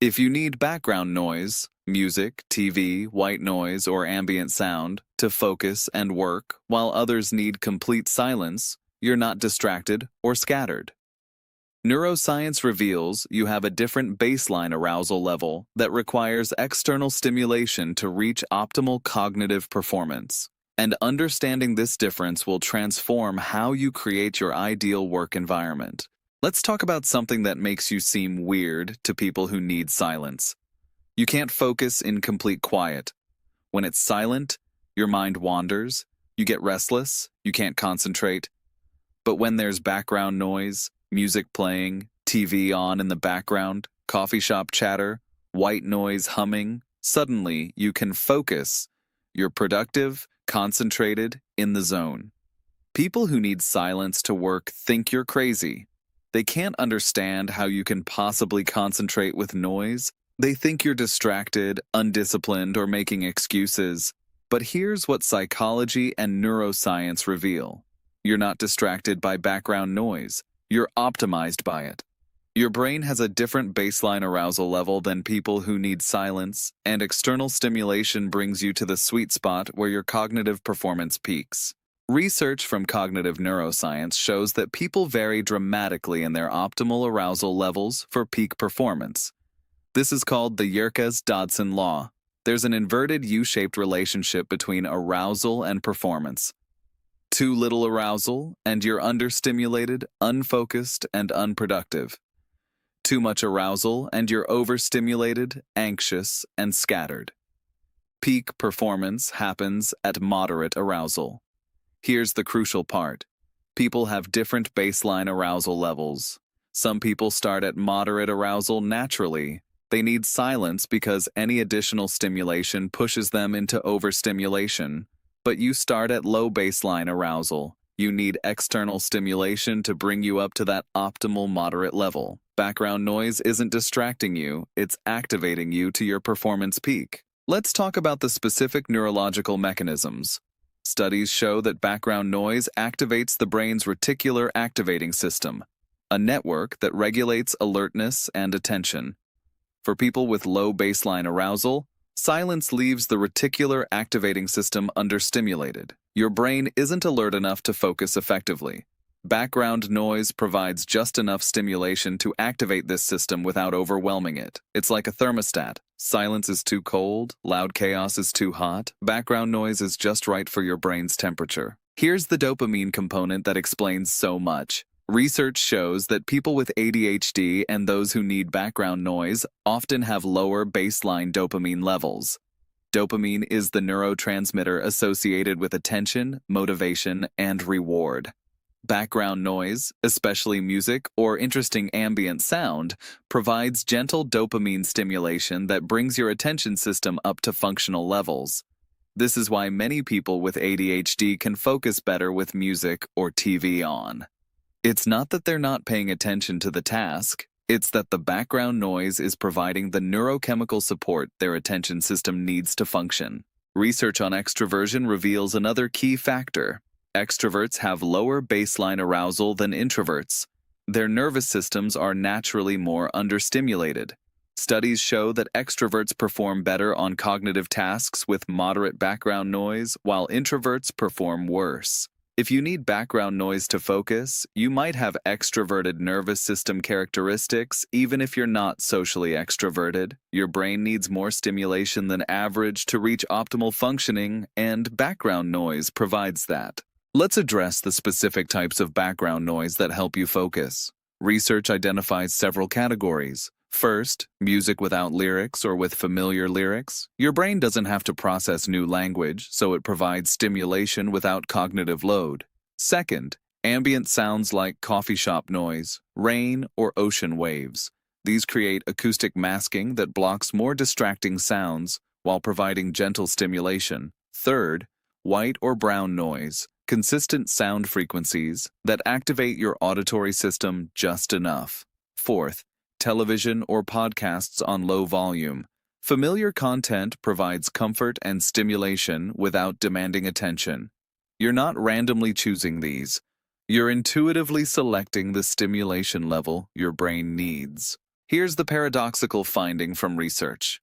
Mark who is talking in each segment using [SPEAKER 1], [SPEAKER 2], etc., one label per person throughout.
[SPEAKER 1] If you need background noise, music, TV, white noise, or ambient sound to focus and work, while others need complete silence, you're not distracted or scattered. Neuroscience reveals you have a different baseline arousal level that requires external stimulation to reach optimal cognitive performance. And understanding this difference will transform how you create your ideal work environment. Let's talk about something that makes you seem weird to people who need silence. You can't focus in complete quiet. When it's silent, your mind wanders, you get restless, you can't concentrate. But when there's background noise, music playing, TV on in the background, coffee shop chatter, white noise humming, suddenly you can focus. You're productive, concentrated, in the zone. People who need silence to work think you're crazy. They can't understand how you can possibly concentrate with noise. They think you're distracted, undisciplined, or making excuses. But here's what psychology and neuroscience reveal. You're not distracted by background noise. You're optimized by it. Your brain has a different baseline arousal level than people who need silence, and external stimulation brings you to the sweet spot where your cognitive performance peaks. Research from cognitive neuroscience shows that people vary dramatically in their optimal arousal levels for peak performance. This is called the Yerkes-Dodson Law. There's an inverted U-shaped relationship between arousal and performance. Too little arousal, and you're understimulated, unfocused, and unproductive. Too much arousal, and you're overstimulated, anxious, and scattered. Peak performance happens at moderate arousal. Here's the crucial part. People have different baseline arousal levels. Some people start at moderate arousal naturally. They need silence because any additional stimulation pushes them into overstimulation. But you start at low baseline arousal. You need external stimulation to bring you up to that optimal moderate level. Background noise isn't distracting you, it's activating you to your performance peak. Let's talk about the specific neurological mechanisms. Studies show that background noise activates the brain's reticular activating system, a network that regulates alertness and attention. For people with low baseline arousal, silence leaves the reticular activating system understimulated. Your brain isn't alert enough to focus effectively. Background noise provides just enough stimulation to activate this system without overwhelming it. It's like a thermostat. Silence is too cold, loud chaos is too hot, background noise is just right for your brain's temperature. Here's the dopamine component that explains so much. Research shows that people with ADHD and those who need background noise often have lower baseline dopamine levels. Dopamine is the neurotransmitter associated with attention, motivation, and reward. Background noise, especially music or interesting ambient sound, provides gentle dopamine stimulation that brings your attention system up to functional levels. This is why many people with ADHD can focus better with music or TV on. It's not that they're not paying attention to the task, it's that the background noise is providing the neurochemical support their attention system needs to function. Research on extroversion reveals another key factor. Extroverts have lower baseline arousal than introverts. Their nervous systems are naturally more understimulated. Studies show that extroverts perform better on cognitive tasks with moderate background noise, while introverts perform worse. If you need background noise to focus, you might have extroverted nervous system characteristics even if you're not socially extroverted. Your brain needs more stimulation than average to reach optimal functioning, and background noise provides that. Let's address the specific types of background noise that help you focus. Research identifies several categories. First, music without lyrics or with familiar lyrics. Your brain doesn't have to process new language, so it provides stimulation without cognitive load. Second, ambient sounds like coffee shop noise, rain, or ocean waves. These create acoustic masking that blocks more distracting sounds while providing gentle stimulation. Third, white or brown noise. Consistent sound frequencies that activate your auditory system just enough. Fourth, television or podcasts on low volume. Familiar content provides comfort and stimulation without demanding attention. You're not randomly choosing these. You're intuitively selecting the stimulation level your brain needs. Here's the paradoxical finding from research.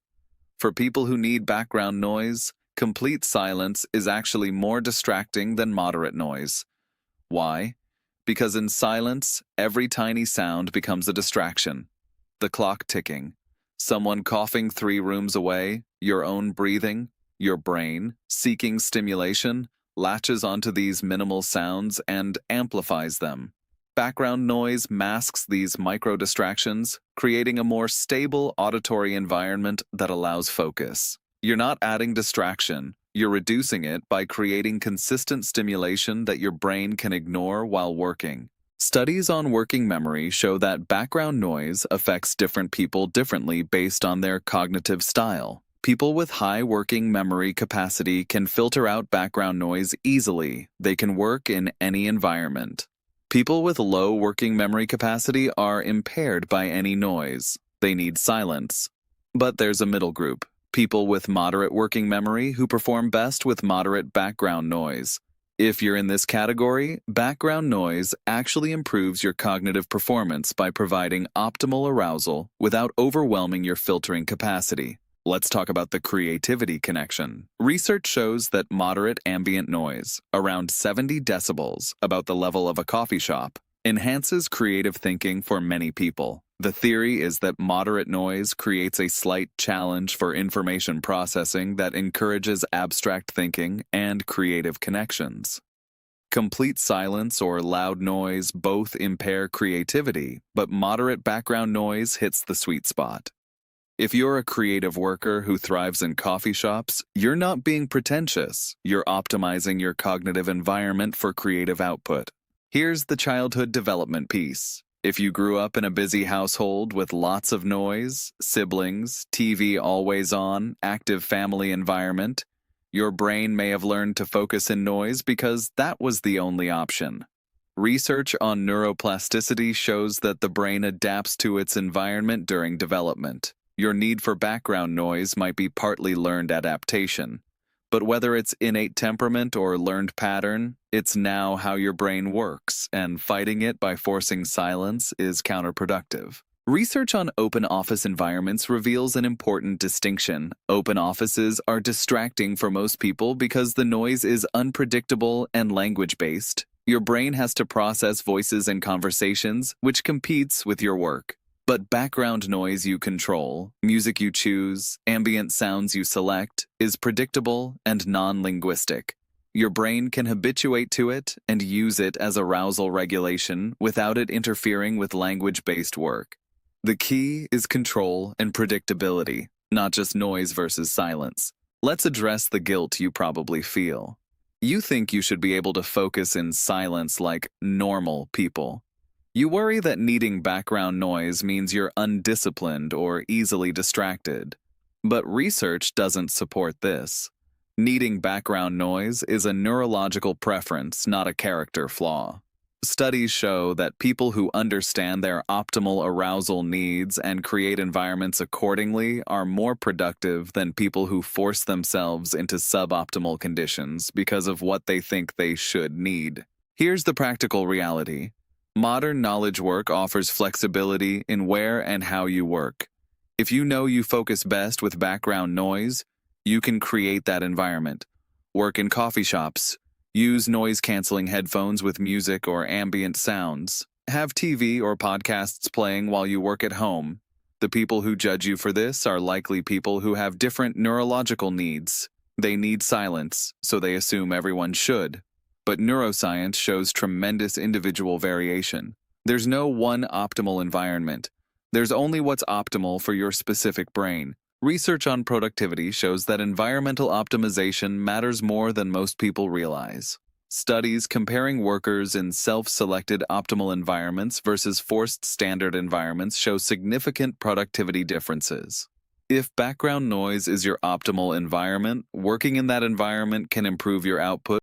[SPEAKER 1] For people who need background noise, complete silence is actually more distracting than moderate noise. Why? Because in silence, every tiny sound becomes a distraction. The clock ticking, someone coughing 3 rooms away, your own breathing, your brain, seeking stimulation, latches onto these minimal sounds and amplifies them. Background noise masks these micro-distractions, creating a more stable auditory environment that allows focus. You're not adding distraction, you're reducing it by creating consistent stimulation that your brain can ignore while working. Studies on working memory show that background noise affects different people differently based on their cognitive style. People with high working memory capacity can filter out background noise easily. They can work in any environment. People with low working memory capacity are impaired by any noise. They need silence. But there's a middle group, people with moderate working memory who perform best with moderate background noise. If you're in this category, background noise actually improves your cognitive performance by providing optimal arousal without overwhelming your filtering capacity. Let's talk about the creativity connection. Research shows that moderate ambient noise, around 70 decibels, about the level of a coffee shop, enhances creative thinking for many people. The theory is that moderate noise creates a slight challenge for information processing that encourages abstract thinking and creative connections. Complete silence or loud noise both impair creativity, but moderate background noise hits the sweet spot. If you're a creative worker who thrives in coffee shops, you're not being pretentious. You're optimizing your cognitive environment for creative output. Here's the childhood development piece. If you grew up in a busy household with lots of noise, siblings, TV always on, active family environment, your brain may have learned to focus in noise because that was the only option. Research on neuroplasticity shows that the brain adapts to its environment during development. Your need for background noise might be partly learned adaptation, but whether it's innate temperament or learned pattern, it's now how your brain works, and fighting it by forcing silence is counterproductive. Research on open office environments reveals an important distinction. Open offices are distracting for most people because the noise is unpredictable and language-based. Your brain has to process voices and conversations, which competes with your work. But background noise you control, music you choose, ambient sounds you select, is predictable and non-linguistic. Your brain can habituate to it and use it as arousal regulation without it interfering with language-based work. The key is control and predictability, not just noise versus silence. Let's address the guilt you probably feel. You think you should be able to focus in silence like normal people. You worry that needing background noise means you're undisciplined or easily distracted. But research doesn't support this. Needing background noise is a neurological preference, not a character flaw. Studies show that people who understand their optimal arousal needs and create environments accordingly are more productive than people who force themselves into suboptimal conditions because of what they think they should need. Here's the practical reality. Modern knowledge work offers flexibility in where and how you work. If you know you focus best with background noise, you can create that environment. Work in coffee shops. Use noise-canceling headphones with music or ambient sounds. Have TV or podcasts playing while you work at home. The people who judge you for this are likely people who have different neurological needs. They need silence, so they assume everyone should. But neuroscience shows tremendous individual variation. There's no one optimal environment. There's only what's optimal for your specific brain. Research on productivity shows that environmental optimization matters more than most people realize. Studies comparing workers in self-selected optimal environments versus forced standard environments show significant productivity differences. If background noise is your optimal environment, working in that environment can improve your output